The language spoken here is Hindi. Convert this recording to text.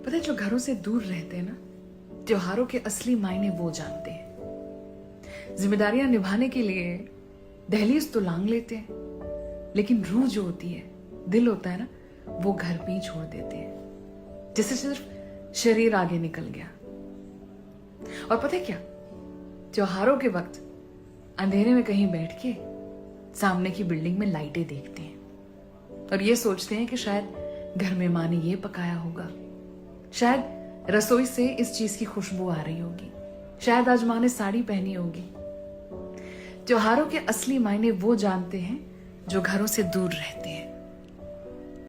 पता है, जो घरों से दूर रहते हैं ना, त्योहारों के असली मायने वो जानते हैं। जिम्मेदारियां निभाने के लिए दहलीज तो लांग लेते हैं, लेकिन रूह जो होती है, दिल होता है ना, वो घर पे ही छोड़ देते हैं, जैसे सिर्फ शरीर आगे निकल गया। और पता है क्या, त्योहारों के वक्त अंधेरे में कहीं बैठ के सामने की बिल्डिंग में लाइटें देखते हैं और ये सोचते हैं कि शायद घर में माँ ने ये पकाया होगा, शायद रसोई से इस चीज की खुशबू आ रही होगी, शायद आज माँ ने साड़ी पहनी होगी। त्योहारों के असली मायने वो जानते हैं जो घरों से दूर रहते हैं।